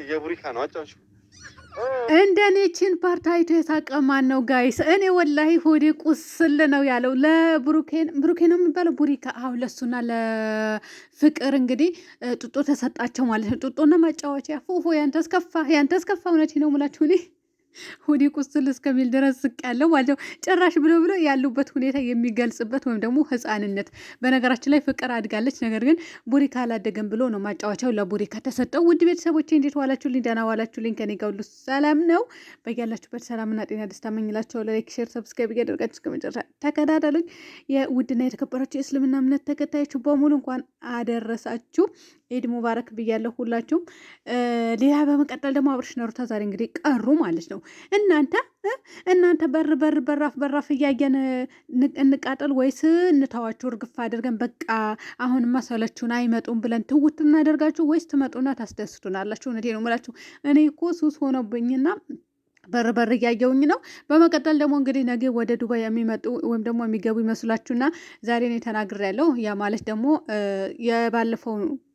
የቡሪካ ነው አጫውሽ እንደኔ ቺን ፓርት አይቶ የሳቀ ማን ነው ጋይስ? እኔ ወላሂ ሆዴ ቁስል ነው ያለው። ብሩኬ ነው የሚባለው ቡሪካ። አሁ ለሱና ለፍቅር እንግዲህ ጡጦ ተሰጣቸው ማለት ነው። ጡጦና ማጫወቻ ፉፉ ያንተስከፋ እውነቴ ነው የምላችሁ እኔ ሆዴ ቁስል እስከሚል ድረስ ስቅ ያለው ማለት ነው። ጭራሽ ብሎ ያሉበት ሁኔታ የሚገልጽበት ወይም ደግሞ ህፃንነት። በነገራችን ላይ ፍቅር አድጋለች፣ ነገር ግን ቡሪካ አላደገም ብሎ ነው ማጫወቻው ለቡሪካ ተሰጠው። ውድ ቤተሰቦቼ እንዴት ዋላችሁልኝ? ደህና ዋላችሁልኝ? ከኔ ጋር ሁሉ ሰላም ነው። በያላችሁበት ሰላምና ጤና ደስታ መኝላቸው። ላይክ፣ ሼር፣ ሰብስክራይብ እያደረጋችሁ እስከ መጨረሻ ተከታተሉኝ። የውድና የተከበራችሁ የእስልምና እምነት ተከታዮች በሙሉ እንኳን አደረሳችሁ። ኢድ ሙባረክ ብያለሁ ሁላችሁም። ሌላ በመቀጠል ደግሞ አብርሽና ሩታ ዛሬ እንግዲህ ቀሩ ማለት ነው። እናንተ በራፍ እያየን እንቃጠል ወይስ እንተዋችሁ እርግፍ አድርገን በቃ አሁንማ ሰለችሁን አይመጡም ብለን ትውት እናደርጋችሁ ወይስ ትመጡና ታስደስቱናላችሁ? እውነቴ ነው የምላችሁ እኔ እኮ ሱስ ሆኖብኝና በር እያየውኝ ነው። በመቀጠል ደግሞ እንግዲህ ነገ ወደ ዱባይ የሚመጡ ወይም ደግሞ የሚገቡ ይመስላችሁና ዛሬ ነው ተናግሬያለሁ። ያ ማለት ደግሞ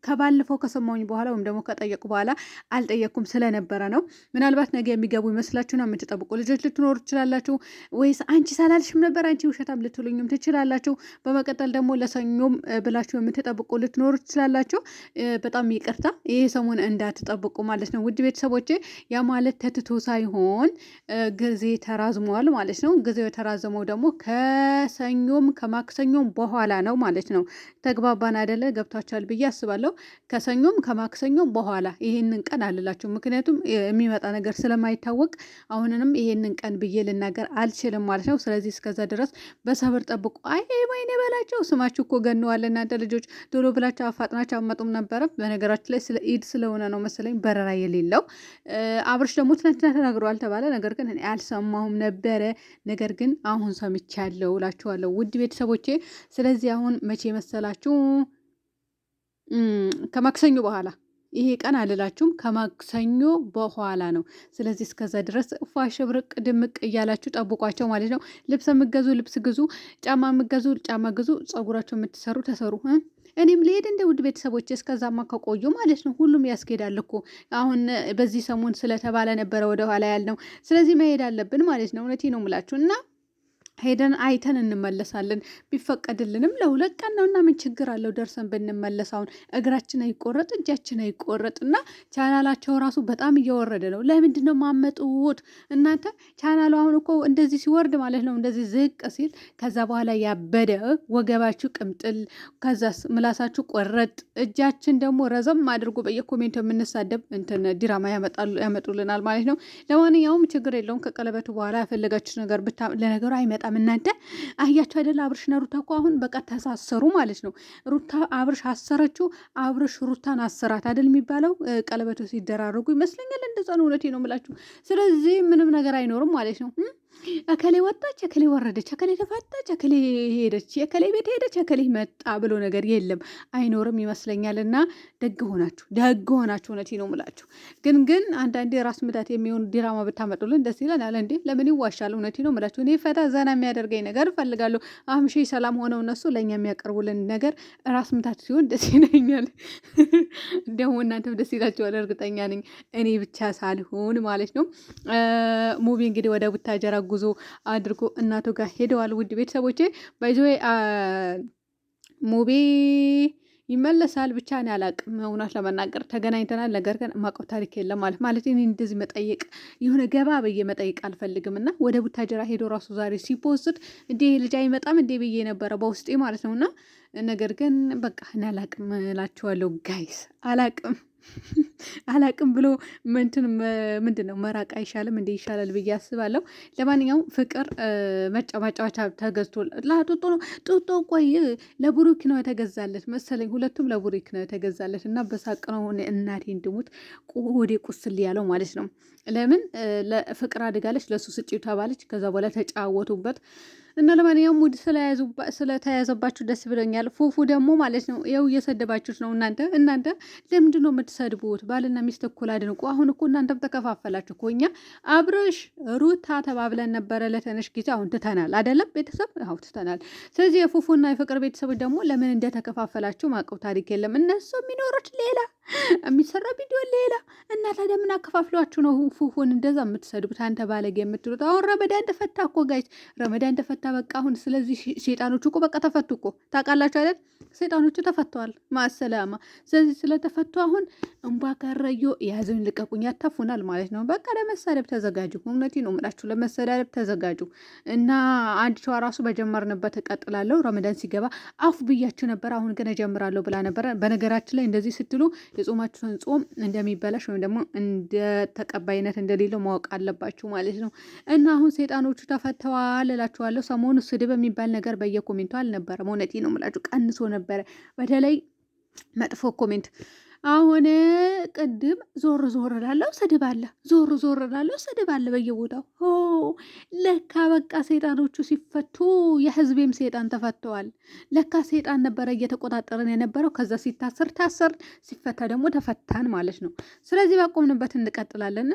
ከባለፈው ከሰማሁኝ በኋላ ወይም ደግሞ ከጠየቁ በኋላ አልጠየቅኩም ስለነበረ ነው። ምናልባት ነገ የሚገቡ ይመስላችሁና የምትጠብቁ ልጆች ልትኖሩ ትችላላችሁ። ወይስ አንቺ ሳላልሽም ነበር አንቺ ውሸታም ልትሉኝም ትችላላችሁ። በመቀጠል ደግሞ ለሰኞም ብላችሁ የምትጠብቁ ልትኖሩ ትችላላችሁ። በጣም ይቅርታ ይሄ ሰሞን እንዳትጠብቁ ማለት ነው ውድ ቤተሰቦቼ። ያ ማለት ተትቶ ሳይሆን ጊዜ ተራዝሟል ማለት ነው። ጊዜው የተራዘመው ደግሞ ከሰኞም ከማክሰኞም በኋላ ነው ማለት ነው። ተግባባን አይደለ? ገብቷችኋል ብዬ አስባለሁ። ከሰኞም ከማክሰኞም በኋላ ይሄንን ቀን አልላችሁ፣ ምክንያቱም የሚመጣ ነገር ስለማይታወቅ አሁንንም ይሄንን ቀን ብዬ ልናገር አልችልም ማለት ነው። ስለዚህ እስከዛ ድረስ በሰብር ጠብቁ። አይ ወይኔ በላቸው፣ ስማችሁ እኮ ገነዋል እናንተ ልጆች። ቶሎ ብላችሁ አፋጥናችሁ አመጡም ነበረ። በነገራችን ላይ ስለ ኢድ ስለሆነ ነው መሰለኝ በረራ የሌለው። አብርሽ ደግሞ ትናንትና ተናግረዋል ተባለ፣ ነገር ግን እኔ አልሰማሁም ነበረ። ነገር ግን አሁን ሰምቻለሁ እላችኋለሁ ውድ ቤተሰቦቼ። ስለዚህ አሁን መቼ መሰላችሁ? ከማክሰኞ በኋላ ይሄ ቀን አልላችሁም፣ ከማክሰኞ በኋላ ነው። ስለዚህ እስከዛ ድረስ ፋሽብርቅ ድምቅ እያላችሁ ጠብቋቸው ማለት ነው። ልብስ የምገዙ ልብስ ግዙ፣ ጫማ የምገዙ ጫማ ግዙ፣ ጸጉራቸው የምትሰሩ ተሰሩ። እኔም ልሄድ እንደ ውድ ቤተሰቦች እስከዛማ ከቆዩ ማለት ነው። ሁሉም ያስኬዳል እኮ አሁን በዚህ ሰሞን ስለተባለ ነበረ ወደኋላ ያልነው። ስለዚህ መሄድ አለብን ማለት ነው። እውነቴ ነው የምላችሁ እና ሄደን አይተን እንመለሳለን። ቢፈቀድልንም ለሁለት ቀን ነው እና ምን ችግር አለው ደርሰን ብንመለስ? አሁን እግራችን አይቆረጥ እጃችን አይቆረጥ እና ቻናላቸው ራሱ በጣም እየወረደ ነው። ለምንድን ነው ማመጡት እናንተ? ቻናሉ አሁን እኮ እንደዚህ ሲወርድ ማለት ነው እንደዚህ ዝቅ ሲል ከዛ በኋላ ያበደ ወገባችሁ ቅምጥል፣ ከዛ ምላሳችሁ ቆረጥ፣ እጃችን ደግሞ ረዘም አድርጎ በየኮሜንት የምንሳደብ እንትን ዲራማ ያመጡልናል ማለት ነው። ለማንኛውም ችግር የለውም። ከቀለበቱ በኋላ ያፈለጋችሁ ነገር ለነገሩ አይመጣም። እናንተ አያችሁ አይደለ? አብርሽና ሩታ እኮ አሁን በቃ ተሳሰሩ ማለት ነው። ሩታ አብርሽ አሰረችው፣ አብርሽ ሩታን አሰራት አይደል የሚባለው? ቀለበቱ ሲደራረጉ ይመስለኛል። እንደዛ ነው። እውነቴ ነው የምላችሁ። ስለዚህ ምንም ነገር አይኖርም ማለት ነው። እከሌ ወጣች፣ እከሌ ወረደች፣ እከሌ ተፋታች፣ እከሌ ሄደች፣ የከሌ ቤት ሄደች፣ እከሌ መጣ ብሎ ነገር የለም አይኖርም ይመስለኛል። እና ደግ ሆናችሁ እውነቴ ነው የምላችሁ። ግን አንዳንዴ ራስ ምታት የሚሆን ዲራማ ብታመጡልን ደስ ይላል። እንዴ ለምን ይዋሻል? እውነቴ ነው የምላችሁ። እኔ ፈታ ዘና የሚያደርገኝ ነገር እፈልጋለሁ። አምሺ ሰላም ሆነው እነሱ ለእኛ የሚያቀርቡልን ነገር ራስ ምታት ሲሆን ደስ ይለኛል። ደግሞ እናንተም ደስ ይላችኋል እርግጠኛ ነኝ፣ እኔ ብቻ ሳልሆን ማለት ነው። ሙቪ እንግዲህ ወደ ቡታጀራ ጉዞ አድርጎ እናቱ ጋር ሄደዋል። ውድ ቤተሰቦቼ ባይዘ ሙቤ ይመለሳል ብቻ እኔ አላቅም። እውነት ለመናገር ተገናኝተናል፣ ነገር ግን ማቀው ታሪክ የለም ማለት እኔ እንደዚህ መጠየቅ የሆነ ገባ ብዬ መጠየቅ አልፈልግም። እና ወደ ቡታጀራ ሄዶ ራሱ ዛሬ ሲፖስት እንዴ ልጅ አይመጣም እንዴ ብዬ ነበረ በውስጤ ማለት ነው። እና ነገር ግን በቃ እኔ አላቅም እላችኋለሁ ጋይስ፣ አላቅም ብሎ ምንድን ነው መራቅ አይሻልም እንደ ይሻላል ብዬ አስባለሁ። ለማንኛውም ፍቅር ማጫወቻ ተገዝቶ ጡጦ ነው ጡጦ። ቆይ ለቡሩክ ነው የተገዛለት መሰለኝ፣ ሁለቱም ለቡሩክ ነው የተገዛለት እና በሳቅ ነው እናቴ እንድሙት ወደ ቁስል ያለው ማለት ነው። ለምን ለፍቅር አድጋለች፣ ለሱ ስጪው ተባለች። ከዛ በኋላ ተጫወቱበት። እና ለማንኛውም ሙድ ስለተያዘባችሁ ደስ ብሎኛል። ፉፉ ደግሞ ማለት ነው ያው እየሰደባችሁት ነው። እናንተ ለምንድን ነው የምትሰድቡት? ባልና ሚስት እኩል አድንቁ። አሁን እኮ እናንተም ተከፋፈላችሁ እኮ። እኛ አብርሽ ሩታ ተባብለን ነበረ ለትንሽ ጊዜ፣ አሁን ትተናል አይደለም ቤተሰብ? አዎ ትተናል። ስለዚህ የፉፉና የፍቅር ቤተሰቦች ደግሞ ለምን እንደተከፋፈላችሁ ማቀው ታሪክ የለም። እነሱ የሚኖሩት ሌላ፣ የሚሰራ ቪዲዮ ሌላ እና ታዲያ ምን አከፋፍሏችሁ ነው ፉፉን እንደዛ የምትሰድቡት? አንተ ባለጌ የምትሉት። አሁን ረመዳን ተፈታ እኮ ጋይስ፣ ረመዳን ተፈታ በቃ። አሁን ስለዚህ ሴጣኖቹ እኮ በቃ ተፈቱ እኮ ታውቃላችሁ አይደል? ሴጣኖቹ ተፈተዋል። ማሰላማ። ስለዚህ ስለተፈቱ አሁን እንባ ከረዮ የያዘውን ልቀቁኝ ያታፉናል ማለት ነው። በቃ ለመሳደብ ተዘጋጁ። እውነቴ ነው የምላችሁ፣ ለመሰዳደብ ተዘጋጁ። እና አንድ ሸዋ ራሱ በጀመርንበት እቀጥላለሁ። ረመዳን ሲገባ አፉ ብያችሁ ነበር፣ አሁን ግን እጀምራለሁ ብላ ነበረ። በነገራችን ላይ እንደዚህ ስትሉ የጾማችሁን ጾም እንደሚበላሽ ወይም ደግሞ እንደ ተቀባይነት እንደሌለው ማወቅ አለባችሁ ማለት ነው። እና አሁን ሴጣኖቹ ተፈተዋል እላችኋለሁ። ሰሞኑ ስድብ የሚባል ነገር በየኮሜንቱ አልነበረም። እውነቴ ነው የምላችሁ፣ ቀንሶ ነበረ። በተለይ መጥፎ ኮሜንት። አሁን ቅድም ዞር ዞር ላለው ስድብ አለ፣ ዞር ላለው ስድብ አለ በየቦታው። ለካ በቃ ሰይጣኖቹ ሲፈቱ የህዝቤም ሰይጣን ተፈተዋል። ለካ ሰይጣን ነበረ እየተቆጣጠረን የነበረው። ከዛ ሲታሰር ታሰር፣ ሲፈታ ደግሞ ተፈታን ማለት ነው። ስለዚህ ባቆምንበት እንቀጥላለን።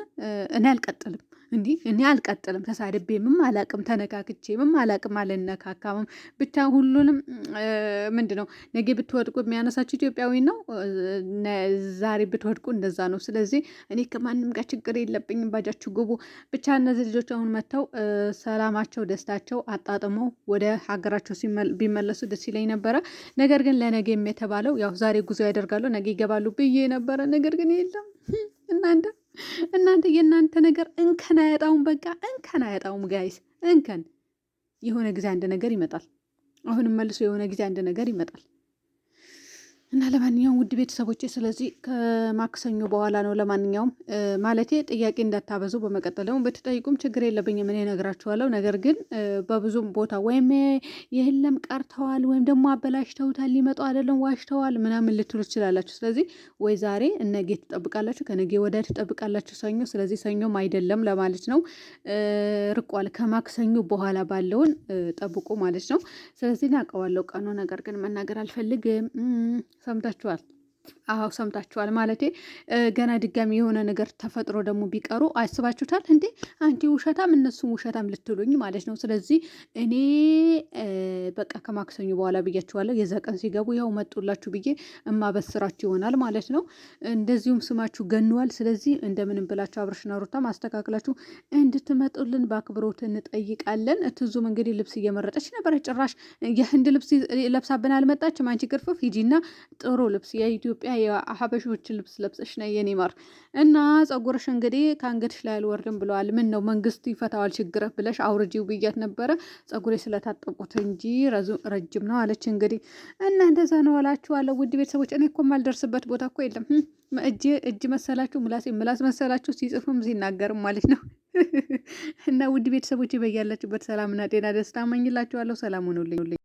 እኔ አልቀጥልም እኔ አልቀጥልም። ተሳድቤምም አላቅም፣ ተነካክቼምም አላቅም፣ አልነካካምም። ብቻ ሁሉንም ምንድነው ነገ ብትወድቁ የሚያነሳችሁ ኢትዮጵያዊ ነው። ዛሬ ብትወድቁ እንደዛ ነው። ስለዚህ እኔ ከማንም ጋር ችግር የለብኝም። ባጃችሁ ግቡ። ብቻ እነዚህ ልጆች አሁን መጥተው ሰላማቸው፣ ደስታቸው አጣጥመው ወደ ሀገራቸው ቢመለሱ ደስ ይለኝ ነበረ። ነገር ግን ለነገም የተባለው ያው ዛሬ ጉዞ ያደርጋሉ ነገ ይገባሉ ብዬ ነበረ። ነገር ግን የለም። እናንተ የእናንተ ነገር እንከን አያጣውም። በቃ እንከን አያጣውም ጋይስ። እንከን የሆነ ጊዜ አንድ ነገር ይመጣል። አሁንም መልሶ የሆነ ጊዜ አንድ ነገር ይመጣል። እና ለማንኛውም ውድ ቤተሰቦቼ ስለዚህ ከማክሰኞ በኋላ ነው። ለማንኛውም ማለቴ ጥያቄ እንዳታበዙ። በመቀጠል ደግሞ ብትጠይቁም ችግር የለብኝም እኔ እነግራችኋለሁ። ነገር ግን በብዙም ቦታ ወይም የለም ቀርተዋል ወይም ደግሞ አበላሽተውታል ሊመጡ አይደለም ዋሽተዋል ምናምን ልትሉ ትችላላችሁ። ስለዚህ ወይ ዛሬ ነገ ትጠብቃላችሁ፣ ከነገ ወዲያ ትጠብቃላችሁ ሰኞ። ስለዚህ ሰኞም አይደለም ለማለት ነው፣ ርቋል። ከማክሰኞ በኋላ ባለውን ጠብቁ ማለት ነው። ስለዚህ እናውቀዋለሁ ቀኑ፣ ነገር ግን መናገር አልፈልግም። ሰምታችኋል። አዎ ሰምታችኋል። ማለቴ ገና ድጋሚ የሆነ ነገር ተፈጥሮ ደግሞ ቢቀሩ አስባችሁታል እንዴ? አንቺ ውሸታም እነሱም ውሸታም ልትሉኝ ማለት ነው። ስለዚህ እኔ በቃ ከማክሰኞ በኋላ ብያችኋለሁ። የዛ ቀን ሲገቡ ያው መጡላችሁ ብዬ እማበስራችሁ ይሆናል ማለት ነው። እንደዚሁም ስማችሁ ገንዋል። ስለዚህ እንደምንም ብላችሁ አብርሽና ሩታ ማስተካከላችሁ እንድትመጡልን በአክብሮት እንጠይቃለን። ትዙም እንግዲህ ልብስ እየመረጠች ነበረ። ጭራሽ የህንድ ልብስ ለብሳብን አልመጣችም። አንቺ ግርፍፍ ሂጂና ጥሩ ልብስ የኢትዮጵያ የሀበሾች ልብስ ለብሰሽ ነው የኔ ማር። እና ጸጉርሽ እንግዲህ ከአንገትሽ ላይ አልወርድም ብለዋል። ምን ነው መንግስት ይፈታዋል ችግር ብለሽ አውርጂው ብያት ነበረ። ጸጉሬ ስለታጠቁት እንጂ ረጅም ነው አለች። እንግዲህ እና እንደዛ ነው እላችኋለሁ ውድ ቤተሰቦች። እኔ እኮ የማልደርስበት ቦታ እኮ የለም። እጅ መሰላችሁ ምላስ መሰላችሁ ሲጽፍም ሲናገርም ማለት ነው። እና ውድ ቤተሰቦች በያላችሁበት ሰላምና ጤና ደስታ እመኝላችኋለሁ። ሰላም ሆኑልኝ።